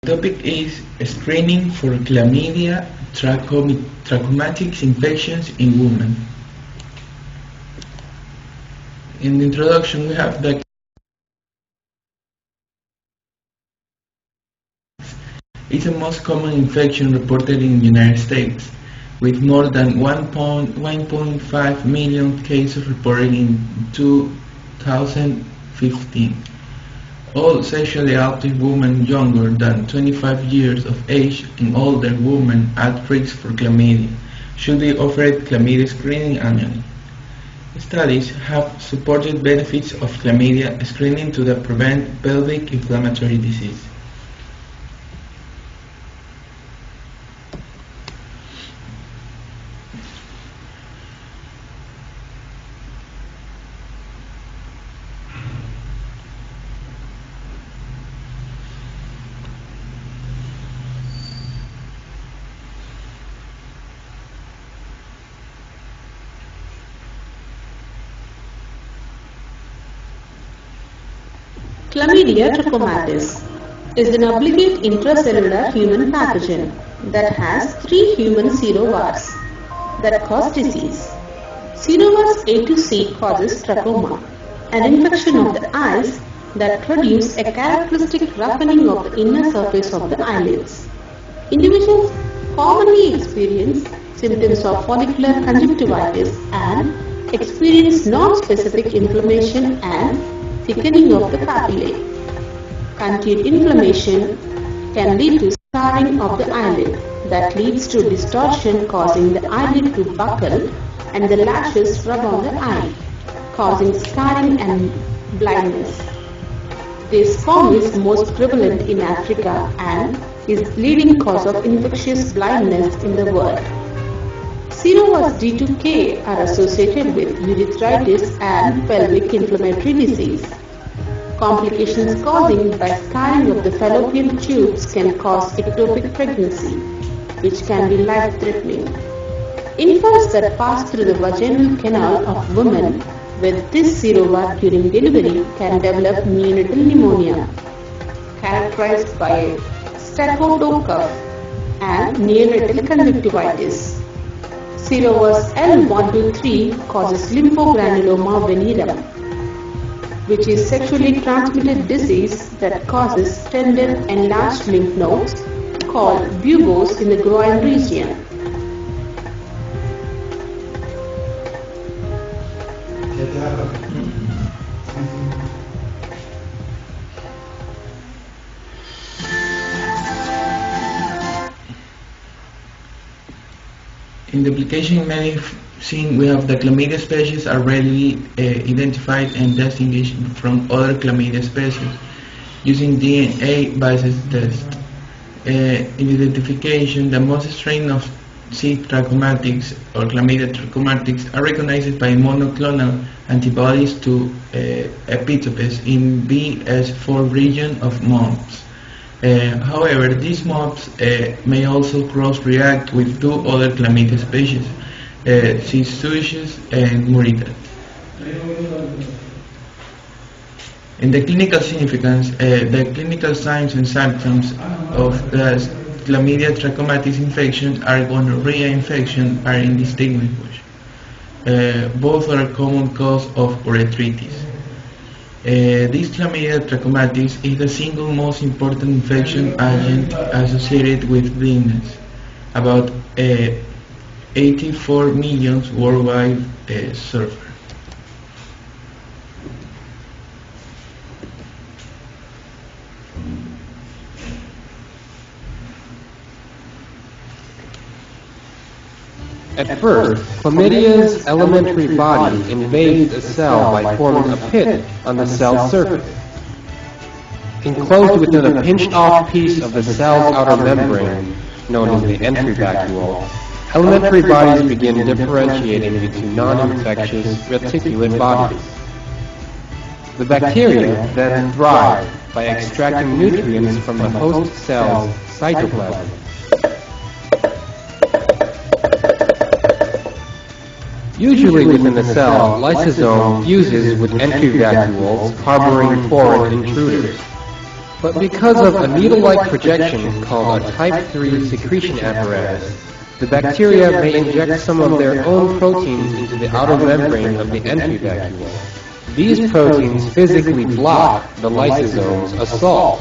Topic is screening for chlamydia trachomatis infections in women. In the introduction, we have the it's the most common infection reported in the United States, with more than 1.5 million cases reported in 2015. All sexually active women younger than 25 years of age and older women at risk for chlamydia should be offered chlamydia screening annually. Studies have supported benefits of chlamydia screening to prevent pelvic inflammatory disease. Chlamydia trachomatis is an obligate intracellular human pathogen that has 3 human serovars that cause disease. Serovars A to C causes trachoma, an infection of the eyes that produce a characteristic roughening of the inner surface of the eyelids. Individuals commonly experience symptoms of follicular conjunctivitis and experience non-specific inflammation and thickening of the papillae. Continued inflammation can lead to scarring of the eyelid that leads to distortion, causing the eyelid to buckle and the lashes rub on the eye, causing scarring and blindness. This form is most prevalent in Africa and is the leading cause of infectious blindness in the world. Serovars D to K are associated with urethritis and pelvic inflammatory disease. Complications caused by scarring of the fallopian tubes can cause ectopic pregnancy, which can be life-threatening. Infants that pass through the vaginal canal of women with this serovar during delivery can develop neonatal pneumonia, characterized by staphylococcus and neonatal conjunctivitis. Serovars L1 to 3 causes lymphogranuloma venereum, which is sexually transmitted disease that causes tender enlarged lymph nodes called buboes in the groin region. In the application in medicine, we have the chlamydia species are readily identified and distinguished from other chlamydia species using DNA-based tests. In identification, the most strain of C.Trachomatis or chlamydia trachomatis are recognized by monoclonal antibodies to epitopes in BS4 region of mumps. However, these mumps may also cross-react with 2 other chlamydia species, C. suicis and muridat. In the clinical significance, the clinical signs and symptoms of the chlamydia trachomatis infection are gonorrhea infection are indistinguishable. Both are a common cause of urethritis. This chlamydia trachomatis is the single most important infection agent associated with blindness. About 84 million worldwide suffer. At first, chlamydia's elementary body invades a cell by forming a pit on the cell surface. Enclosed within a pinched-off piece of the cell's outer membrane, known as the entry vacuole, elementary bodies begin differentiating into non-infectious reticulate bodies. The bacteria then thrive by extracting nutrients from the host cell's cytoplasm. Usually within the cell, lysosome fuses with entry vacuoles harboring foreign intruders. But because of a needle-like projection called a type 3 secretion apparatus, the bacteria may inject some of their own proteins into the outer membrane of the entry vacuole. These proteins physically block the lysosome's assault.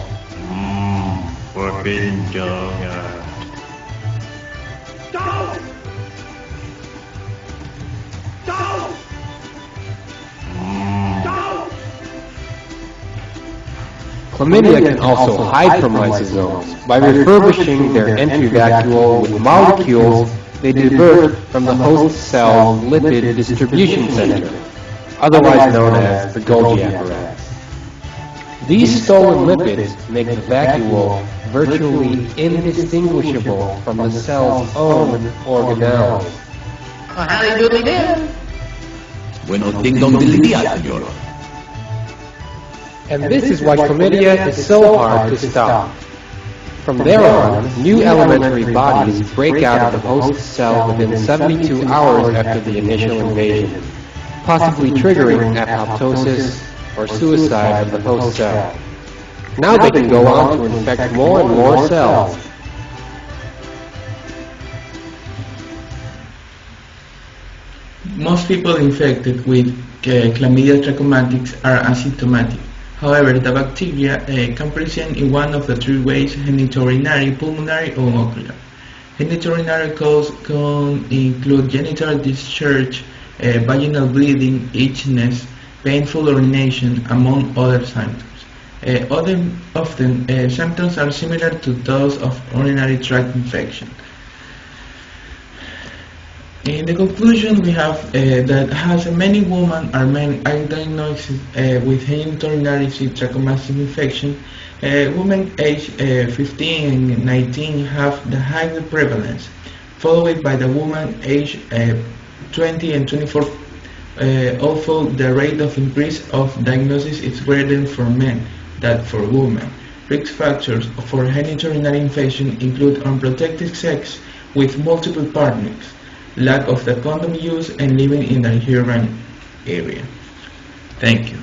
Forbidden donut. Chlamydia can also hide from lysosomes by refurbishing their entry vacuole with molecules they divert from the host cell's lipid distribution center, otherwise known as the Golgi apparatus. These stolen lipids make the vacuole virtually indistinguishable from the cell's own organelles. Howdy doodly do. Bueno, ding dong dilly dia, señor. And this is why chlamydia is so hard to stop. From there on, new elementary bodies break out of the host cell within 72 hours after the initial invasion, possibly triggering apoptosis or suicide of the host cell. Now they can go on to infect more and more cells. Most people infected with Chlamydia trachomatis are asymptomatic. However, the bacteria can present in one of the three ways: genitourinary, pulmonary, or ocular. Genitourinary causes can include genital discharge, vaginal bleeding, itchiness, painful urination, among other symptoms. Often, symptoms are similar to those of urinary tract infection. In the conclusion, we have that as many women or men are diagnosed with genitourinary C.Trachomatis infection, women aged 15 and 19 have the highest prevalence, followed by the women aged 20 and 24, although the rate of increase of diagnosis is greater for men than for women. Risk factors for genitourinary infection include unprotected sex with multiple partners, lack of the condom use, and living in the urban area. Thank you.